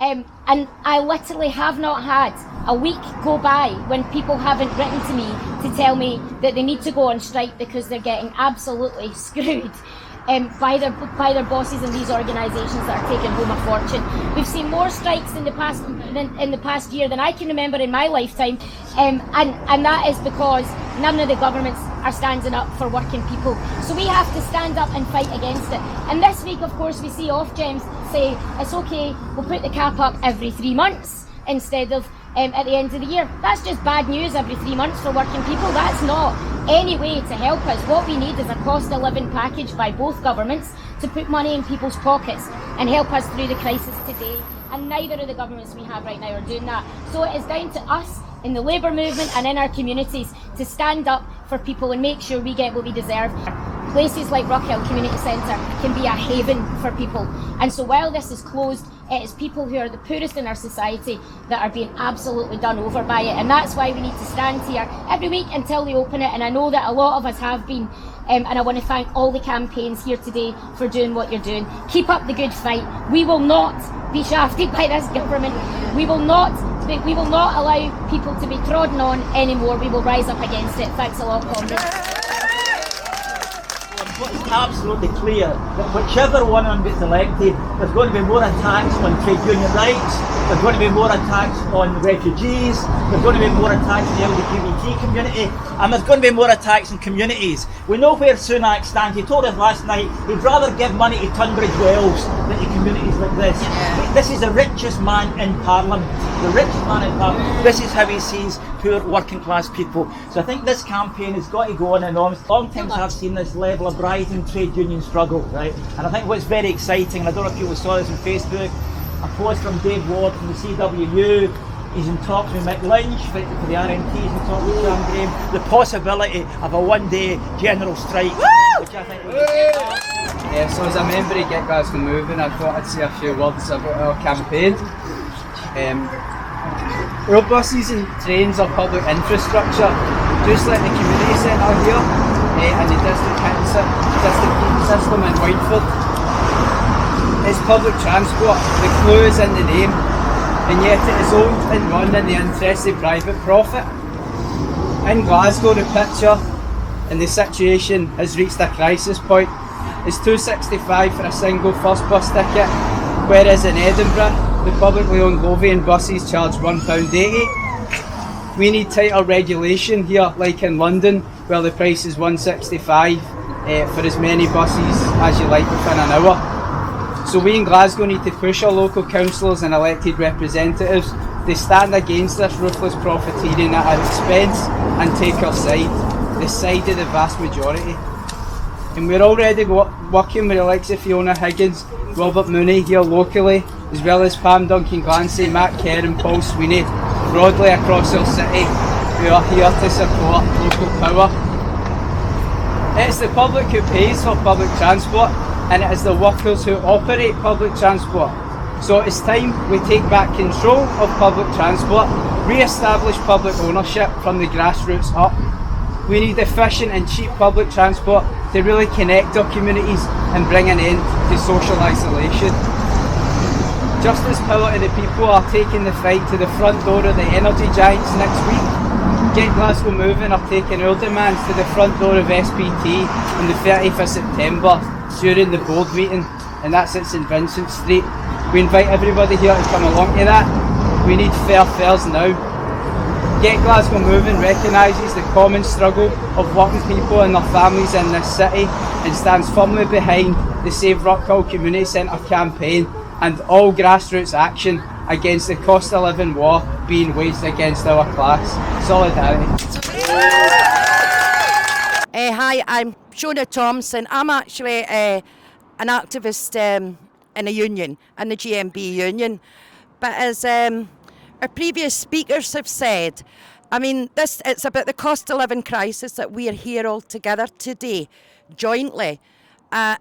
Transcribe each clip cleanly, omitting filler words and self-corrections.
And I literally have not had a week go by when people haven't written to me to tell me that they need to go on strike because they're getting absolutely screwed by their bosses in these organisations that are taking home a fortune. We've seen more strikes in the past year than I can remember in my lifetime, and that is because none of the governments are standing up for working people. So we have to stand up and fight against it. And this week, of course, we see Ofgems say it's okay, we'll put the cap up every 3 months instead of at the end of the year. That's just bad news every 3 months for working people. That's not any way to help us. What we need is a cost of living package by both governments to put money in people's pockets and help us through the crisis today. And neither of the governments we have right now are doing that. So it is down to us in the labour movement and in our communities to stand up for people and make sure we get what we deserve. Places like Ruchill Community Centre can be a haven for people. And so while this is closed, it is people who are the poorest in our society that are being absolutely done over by it. And that's why we need to stand here every week until they open it. And I know that a lot of us have been. And I want to thank all the campaigns here today for doing what you're doing. Keep up the good fight. We will not be shafted by this government. We will not allow people to be trodden on anymore. We will rise up against it. Thanks a lot, comrades. It's absolutely clear that whichever one of them gets elected, there's going to be more attacks on trade union rights, there's going to be more attacks on refugees, there's going to be more attacks on the LGBT community, and there's going to be more attacks on communities. We know where Sunak stands. He told us last night he'd rather give money to Tunbridge Wells than to communities like this. This is the richest man in Parliament. The richest man in Parliament. This is how he sees poor working class people. So I think this campaign has got to go on and on. Long times I've seen this level of rising trade union struggle, right? And I think what's very exciting, and I don't know if people saw this on Facebook, a post from Dave Ward from the CWU. He's in talks with Mick Lynch for the RMT, he's in talks with Sam Graham. The possibility of a one-day general strike, which I think would be Yeah, so as a member of Get Glasgow Moving, I thought I'd say a few words about our campaign. Our buses and trains are public infrastructure, just like the community centre here and the district heating system in Whiteford. It's public transport, the clue is in the name, and yet it is owned and run in the interest of private profit. In Glasgow, the picture and the situation has reached a crisis point. It's $2.65 for a single first bus ticket, whereas in Edinburgh, the publicly owned Lothian buses charge £1.80. We need tighter regulation here, like in London, where the price is $1.65 for as many buses as you like within an hour. So we in Glasgow need to push our local councillors and elected representatives to stand against this ruthless profiteering at our expense and take our side, the side of the vast majority. And we're already working with the likes of Fiona Higgins, Robert Mooney here locally, as well as Pam Duncan-Glancy, Matt Kerr and Paul Sweeney, broadly across our city, who are here to support local power. It's the public who pays for public transport, and it is the workers who operate public transport. So it's time we take back control of public transport, re-establish public ownership from the grassroots up. We need efficient and cheap public transport to really connect our communities and bring an end to social isolation. Just as Power to the People are taking the fight to the front door of the energy giants next week, Get Glasgow Moving are taking our demands to the front door of SPT on the 30th of September during the board meeting, and that's at St Vincent Street. We invite everybody here to come along to that. We need fair fares now. Get Glasgow Moving recognises the common struggle of working people and their families in this city and stands firmly behind the Save Ruchill Community Centre campaign and all grassroots action against the cost of living war being waged against our class. Solidarity. Hi, I'm Shona Thompson. I'm actually an activist in a union, in the GMB union. But as our previous speakers have said, I mean, it's about the cost of living crisis that we are here all together today, jointly. And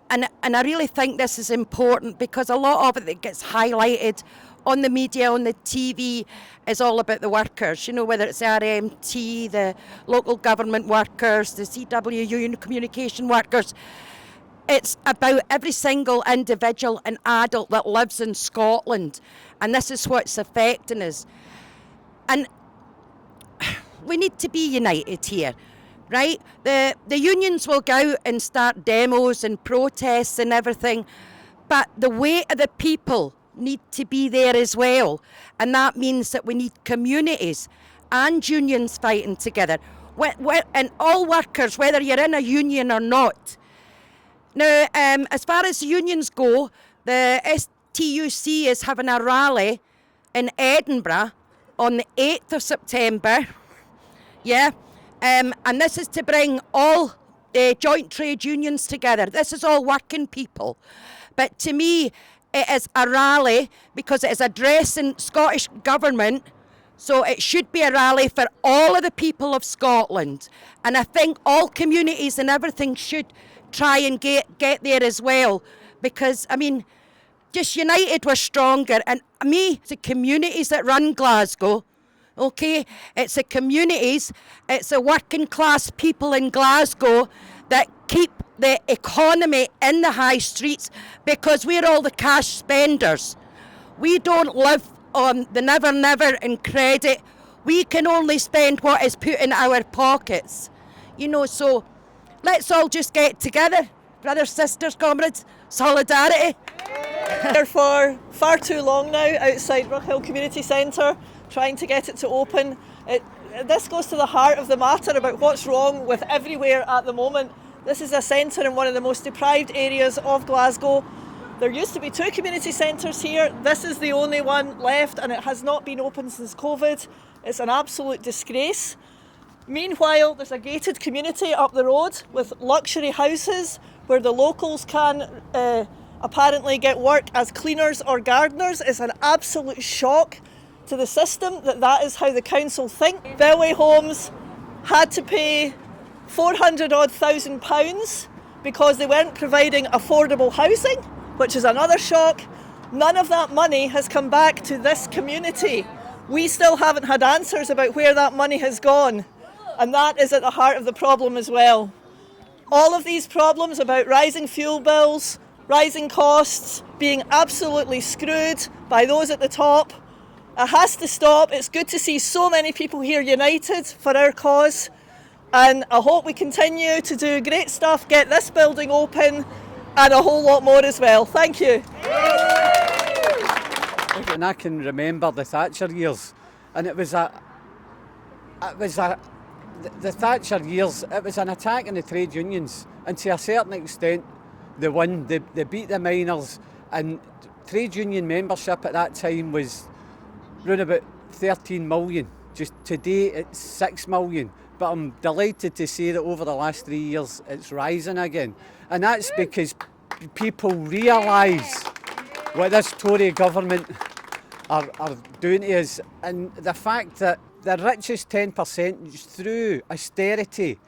I really think this is important because a lot of it that gets highlighted on the media, on the TV, is all about the workers, you know, whether it's the RMT, the local government workers, the CWU communication workers. It's about every single individual and adult that lives in Scotland, and this is what's affecting us. And we need to be united here, right? The unions will go out and start demos and protests and everything, but the weight of the people need to be there as well. And that means that we need communities and unions fighting together. And all workers, whether you're in a union or not. Now, as far as unions go, the STUC is having a rally in Edinburgh on the 8th of September. Yeah, and this is to bring all joint trade unions together. This is all working people. But to me, it is a rally because it is addressing Scottish Government, so it should be a rally for all of the people of Scotland. And I think all communities and everything should try and get there as well, because, I mean, just united we're stronger. And me, it's the communities that run Glasgow. Okay, it's the communities, it's the working class people in Glasgow that keep the economy in the high streets, because we're all the cash spenders. We don't live on the never and credit. We can only spend what is put in our pockets. You know, so let's all just get together, brothers, sisters, comrades, solidarity. Here for far too long now outside Ruchill Community Centre, trying to get it to open. This goes to the heart of the matter about what's wrong with everywhere at the moment. This is a centre in one of the most deprived areas of Glasgow. There used to be 2 community centres here. This is the only one left, and it has not been open since COVID. It's an absolute disgrace. Meanwhile, there's a gated community up the road with luxury houses where the locals can apparently get work as cleaners or gardeners. It's an absolute shock to the system that is how the council think. Bellway Homes had to pay £400,000 because they weren't providing affordable housing, which is another shock. None of that money has come back to this community. We still haven't had answers about where that money has gone, and that is at the heart of the problem as well. All of these problems about rising fuel bills, rising costs, being absolutely screwed by those at the top, it has to stop. It's good to see so many people here united for our cause, and I hope we continue to do great stuff, get this building open, and a whole lot more as well. Thank you. And I can remember the Thatcher years, and the Thatcher years, it was an attack on the trade unions, and to a certain extent they won. They beat the miners, and trade union membership at that time was round about 13 million. Just today it's 6 million. But I'm delighted to say that over the last 3 years it's rising again. And that's because people realise what this Tory government are doing to us. And the fact that the richest 10% through austerity,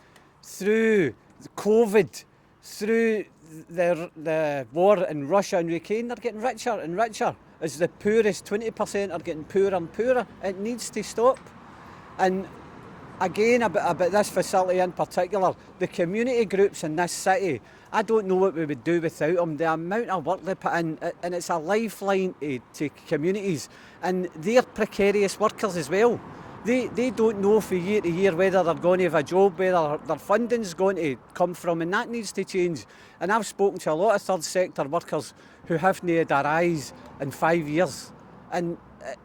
through COVID, through the war in Russia and Ukraine, they're getting richer and richer. As the poorest 20% are getting poorer and poorer. It needs to stop. And again, about this facility in particular, the community groups in this city, I don't know what we would do without them. The amount of work they put in, and it's a lifeline to communities, and they're precarious workers as well. They don't know from year to year whether they're going to have a job, whether their funding's going to come from, and that needs to change. And I've spoken to a lot of third sector workers who haven't had a rise in 5 years, and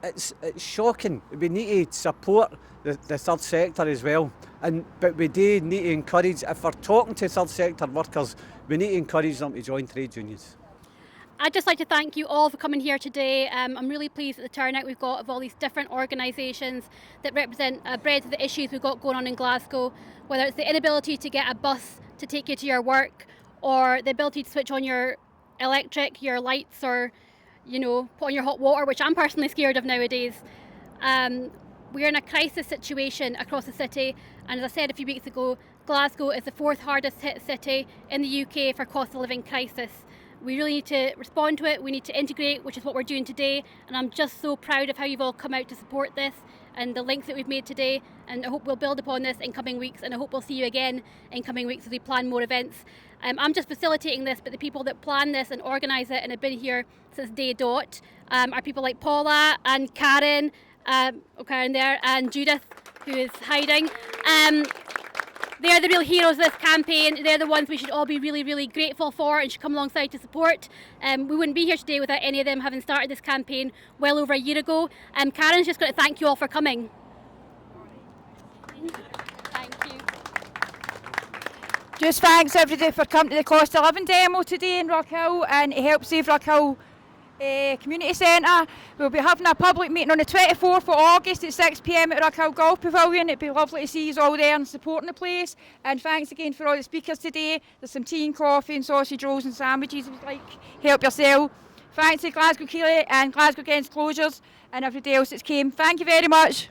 it's shocking. We need to support the third sector as well, but we do need to encourage, if we're talking to third sector workers, we need to encourage them to join trade unions. I'd just like to thank you all for coming here today. I'm really pleased at the turnout we've got of all these different organisations that represent a breadth of the issues we've got going on in Glasgow, whether it's the inability to get a bus to take you to your work, or the ability to switch on your electric, your lights, or put on your hot water, which I'm personally scared of nowadays. We're in a crisis situation across the city, and as I said a few weeks ago, Glasgow is the 4th hardest hit city in the UK for cost of living crisis. We really need to respond to it, we need to integrate, which is what we're doing today, and I'm just so proud of how you've all come out to support this, and the links that we've made today, and I hope we'll build upon this in coming weeks, and I hope we'll see you again in coming weeks as we plan more events. I'm just facilitating this, but the people that plan this and organise it and have been here since day dot are people like Paula and Karen, Karen there, and Judith, who is hiding. They're the real heroes of this campaign. They're the ones we should all be really, really grateful for and should come alongside to support. We wouldn't be here today without any of them having started this campaign well over a year ago. Karen's just going to thank you all for coming. Thank you. Just thanks everybody for coming to the cost of living demo today in Ruchill and to help save Ruchill Community Centre. We'll be having a public meeting on the 24th of August at 6 p.m. at Ruchill Golf Pavilion. It'd be lovely to see you all there and supporting the place. And thanks again for all the speakers today. There's some tea and coffee and sausage rolls and sandwiches if you'd like. Help yourself. Thanks to Glasgow Keeley and Glasgow Against Closures and everybody else that's came. Thank you very much.